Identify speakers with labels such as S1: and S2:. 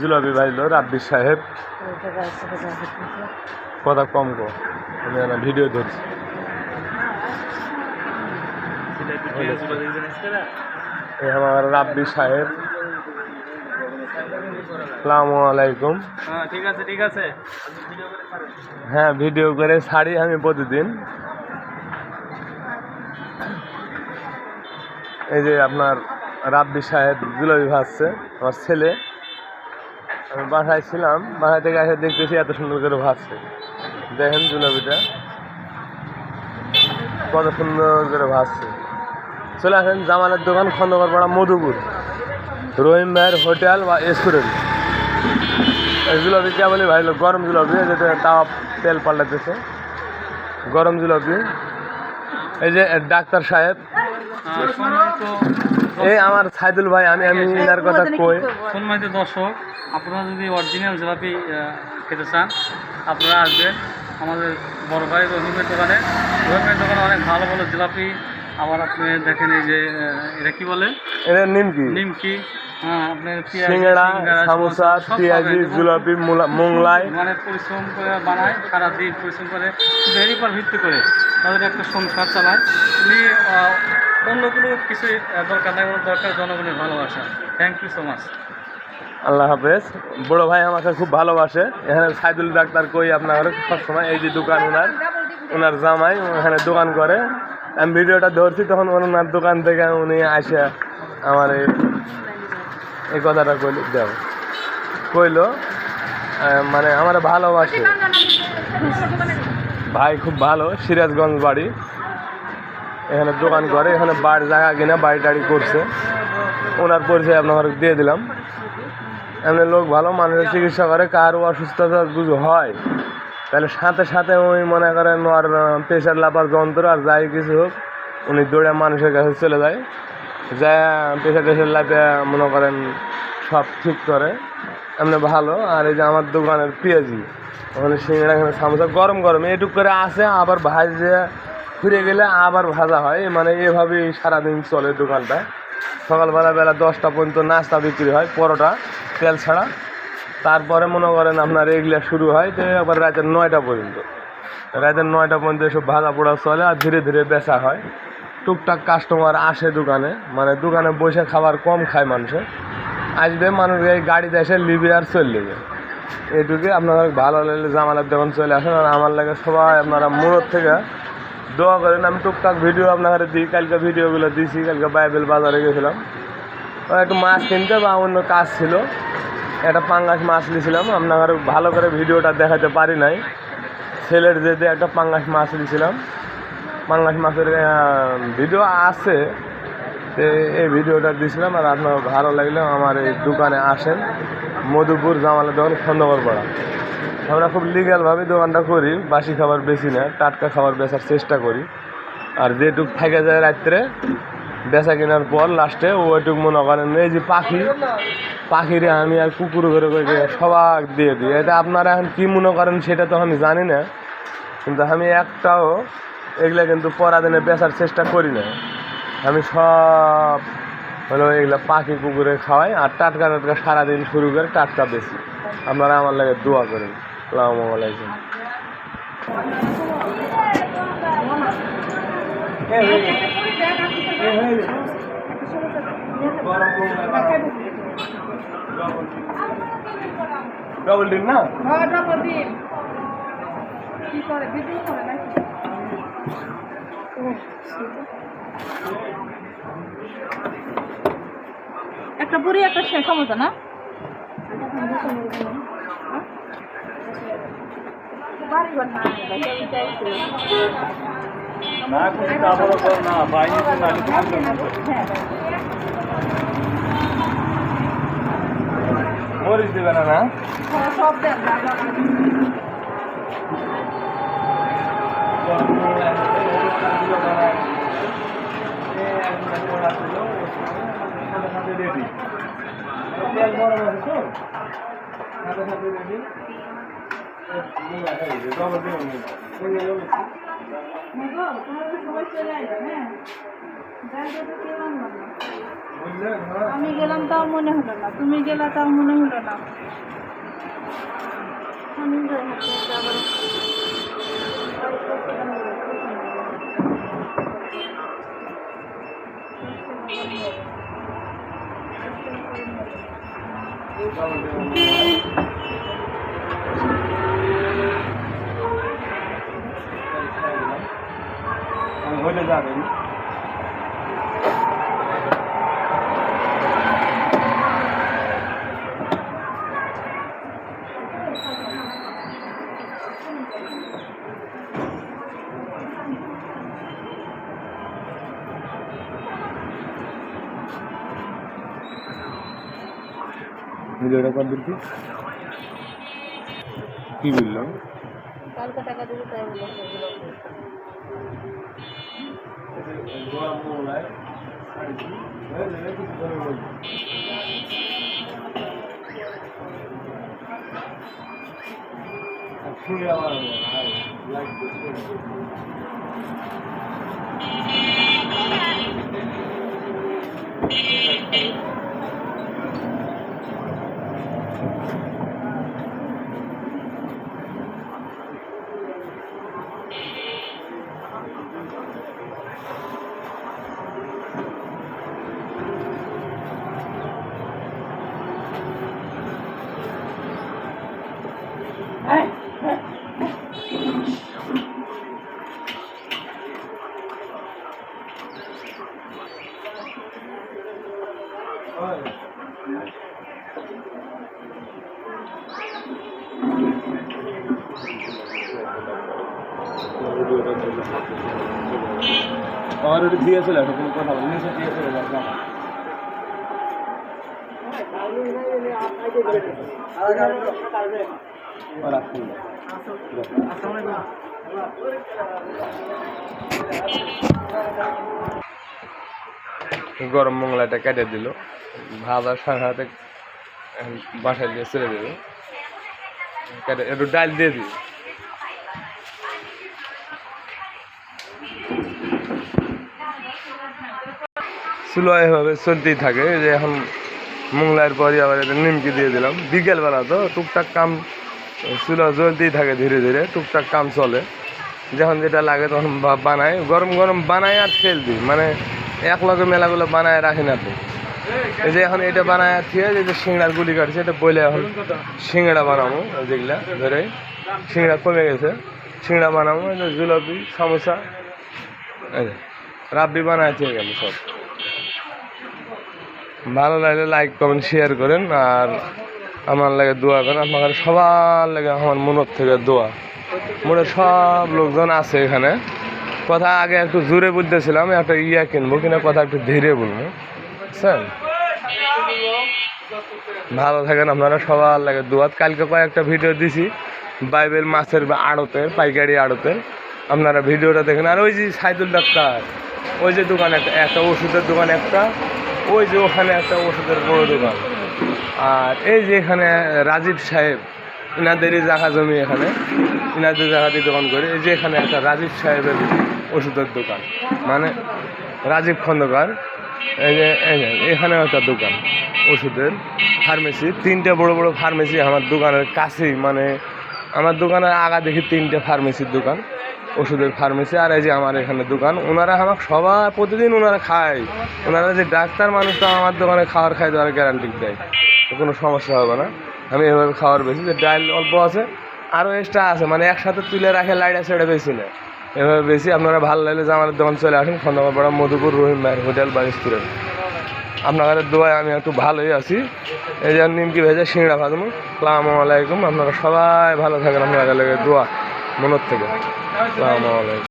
S1: জিলাপি ভাইলো রাব্বির সাহেব কথা কম গো, আমি একটা ভিডিও ধরছি। আমার রাব্বি সাহেব, আসসালামু আলাইকুম।
S2: ঠিক আছে।
S1: হ্যাঁ, ভিডিও করে ছাড়ি আমি প্রতিদিন। এই যে আপনার রাব্বি সাহেব জিলাপি ভাজছে, আমার ছেলে। আমি বাসায় ছিলাম, বাসা থেকে এসে দেখতেছি এত সুন্দর করে ভাজছে। দেখেন জিলাপিটা কত সুন্দর করে ভাজছে। চলে আসেন জামালের দোকান, খন্দকারপাড়া, মধুপুর, রহিম ভাইয়ের হোটেল বা রেস্টুরেন্ট। এই জিলাপি কে বলি ভাই? গরম জিলাপি, যেটা তাওয়া তেল পাল্টাতেছে, গরম জিলাপি। এই যে ডাক্তার সাহেব, এই আমার সাইদুল ভাই, আমি এনার কথা কই।
S2: সম্মানিত দর্শক, আপনারা যদি অরিজিনাল জিলাপি খেতে চান আপনারা আসবেন আমাদের বড় ভাই রহিমের দোকানে। রহিমের দোকানে অনেক ভালো ভালো জিলাপি। আবার আপনি দেখেন এই যে এটা কি বলে,
S1: এটা নিমকি,
S2: নিমকি, হ্যাঁ, আপনার
S1: সিঙ্গাড়া, সামোসা, পেঁয়াজি, জিলাপি, মোংলাই।
S2: মানে পরিশ্রম করে বানায়, সারাদিন পরিশ্রম করে, এরই উপর ভিত্তি করে তাদের একটা সংসার চালায়। উনি অন্য কোনো কিছুই দরকার নাই, দরকার জনগণের ভালোবাসা। Thank you so much.
S1: আল্লাহ হাফেজ। বড় ভাই আমাকে খুব ভালোবাসে। এখানে সাইদুল ডাক্তার কই আপনার সবসময়। এই যে দোকান ওনার জামাই এখানে দোকান করে। আমি ভিডিওটা ধরছি, তখন ওনার দোকান থেকে উনি আসে আমার এই কথাটা কইলো মানে আমার ভালোবাসে। ভাই খুব ভালো, সিরাজগঞ্জ বাড়ি, এখানে দোকান করে, এখানে বাড়ি জায়গা কিনা বাড়ি টাড়ি করছে। ওনার পরিচয় আপনার দিয়ে দিলাম। এমনি লোক ভালো, মানুষের চিকিৎসা করে। কারো অসুস্থতা যদি হয় তাহলে সাথে সাথে ওই মনে করেন আর প্রেশার লাপার যন্ত্র আর যাই কিছু হোক, উনি দৌড়ে মানুষের কাছে চলে যায়, যা প্রেশার লাপে মনে করেন সব ঠিক করে। এমনি ভালো। আর এই যে আমার দোকানের পেঁয়াজি, ওখানে সিঙ্গাড়া, এখানে সামোসা গরম গরম এটুক করে আসে, আবার ভাজে ফিরে গেলে আবার ভাজা হয়। মানে এভাবেই সারাদিন চলে দোকানটা। সকালবেলা 10টা পর্যন্ত নাস্তা বিক্রি হয়, পরোটা তেল ছাড়া। তারপরে মনে করেন আপনার এগুলা শুরু হয় তো আবার রাতের 9টা পর্যন্ত। রাতের 9টা পর্যন্ত এসব ভাজা পোড়া চলে, আর ধীরে ধীরে বেচা হয়। টুকটাক কাস্টমার আসে দোকানে, মানে দোকানে বসে খাবার কম খায় মানুষে। আসবে মানুষ, এই গাড়িতে এসে লিবি আর চলে যাবে। এইটুকুই। আপনাদের ভালো লাগলে জামালের দোকান চলে আসেন। আর আমার লাগে সবাই আপনারা মূলত থেকে দোয়া করেন। আমি টুকটাক ভিডিও আপনাদের দিই, কালকে ভিডিওগুলো দিয়েছি। কালকে বাইবেল বাজারে গেছিলাম, একটু মাছ কিনতে বা অন্য কাজ ছিল, একটা পাঙ্গাস মাছ নিয়েছিলাম। আপনার ভালো করে ভিডিওটা দেখাতে পারি নাই। ছেলের যেতে একটা পাঙ্গাস মাছ নিয়েছিলাম, পাঙ্গাস মাছের ভিডিও আছে, তো এই ভিডিওটা দিয়েছিলাম। আর আপনার ভালো লাগলে আমার এই দোকানে আসেন, মধুপুর জামালের দোকান, খন্দকারপাড়া। আমরা খুব লিগ্যালভাবে দোকানটা করি, বাসি খাবার বেশি না, টাটকা খাবার বেচার চেষ্টা করি। আর যেটুক থেকে যায় রাত্রে বেচা কেনার পর লাস্টে ওইটুক মনে করেন এই যে পাখিরে আমি আর কুকুর ঘরে করে সবাক দিয়ে দিই। এটা আপনারা এখন কী মনে করেন সেটা তো আমি জানি না, কিন্তু আমি একটাও এগুলা কিন্তু পরাদিনে বেচার চেষ্টা করি না। আমি সব হলো এগুলা পাখি কুকুরে খাওয়াই, আর টাটকা টাটকা সারাদিন শুরু করে টাটকা বেশি। আপনারা আমার লাগে দোয়া করেন। আসসালামু আলাইকুম। ডবল ডিম না?
S3: হ্যাঁ, ডবল ডিম। কি করে ভিডিও করে নাকি? একটা পুরি একটা সমস্যা না?
S1: মরিচ দেবে না?
S3: সব দেন। সবাই চলে আসবে। হ্যাঁ, আমি গেলাম তাও মনে হলো না, তুমি গেলা তাও মনে হলো না। আমি যাই হাঁটতে আবার
S1: হইলে যাবেন ভিডিওটা কর দিচ্ছি কি বললাম
S3: কালকে টাকা দেবো তাই বললো।
S1: আমার ওটা দিয়েছিল কোনো কথা বলি নিচে দিয়েছিল গরম মংলাটা কেটে দিল ভাজার সাথে বাসায় দিয়ে ছেড়ে দেবে কেটে একটু ডাল দিয়ে দিই চুলো এভাবে চলতেই থাকে যে এখন মোংলার পরই আবার এটা নিমকি দিয়ে দিলাম বিকেলবেলা তো টুকটাক কাম চুলো জ্বলতেই থাকে ধীরে ধীরে টুকটাক কাম চলে যখন যেটা লাগে তখন বানাই গরম গরম বানাই আর ফেল দিই মানে এক লগে মেলাগুলো বানায় রাখি না তো এই যে এখন এটা বানায় থিয়ে যে সিংড়ার গুলি কাটছে এটা বইলে এখন সিংড়া বানাবো যেগুলা ধরে সিংড়া কমে গেছে সিংড়া বানাবো জিলাপি সমোসা রাব্বি বানায় থেকে গেল সব ভালো লাগলে লাইক কমেন্ট শেয়ার করেন আর আমার লাগে দোয়া করেন আপনার সবার লাগে আমার মনের থেকে দোয়া মনে সব লোকজন আছে এখানে কথা আগে একটু জোরে বলতেছিলাম একটা ইয়া কিনবো কিনা কথা একটু ধীরে বলবো বুঝছেন ভালো থাকেন আপনারা সবার লাগে দোয়া কালকে কয়েকটা ভিডিও দিছি বাইবেল মাছের আড়তের পাইকারি আড়তের আপনারা ভিডিওটা দেখেন আর ওই যে সাইদুল ডাক্তার ওই যে দোকান একটা ওষুধের দোকান একটা ওই যে ওখানে একটা ওষুধের বড় দোকান আর এই যে এখানে রাজীব সাহেব ইনাদেরই জায়গা জমি এখানে ইনাদের জায়গা দিয়ে দোকান করে এই যে এখানে একটা রাজীব সাহেবের ওষুধের দোকান মানে রাজীব খন্দকার এই যে এখানেও একটা দোকান ওষুধের ফার্মেসি তিনটে বড় বড় ফার্মেসি আমার দোকানের কাছেই মানে আমার দোকানের আগা দেখি তিনটে ফার্মেসির দোকান ওষুধের ফার্মেসি আর এই যে আমার এখানে দোকান ওনারা আমাকে সবার প্রতিদিন ওনারা খায় ওনারা যে ডাক্তার মানুষটা আমার দোকানে খাওয়ার খাই দেওয়ার গ্যারান্টি দেয় কোনো সমস্যা হবে না আমি এভাবে খাওয়ার বেশি যে ডাল অল্প আছে আরও এক্সট্রা আছে মানে একসাথে তুলে রাখে লাইটা ছেড়ে বেশি না এভাবে বেশি আপনারা ভালো লাগলে যে আমাদের দোকান চলে আসুন খন্দকারপাড়া মধুপুর রহিম ভাইয়ের হোটেল বা রেস্টুরেন্ট আপনাদের দোয়ায় আমি একটু ভালোই আছি এই যে নিমকি ভেজে সিংড়া ভাজমু আসসালামু আলাইকুম আপনারা সবাই ভালো থাকেন আপনাদের লাগে দোয়া মনের থেকে আসসালামু আলাইকুম।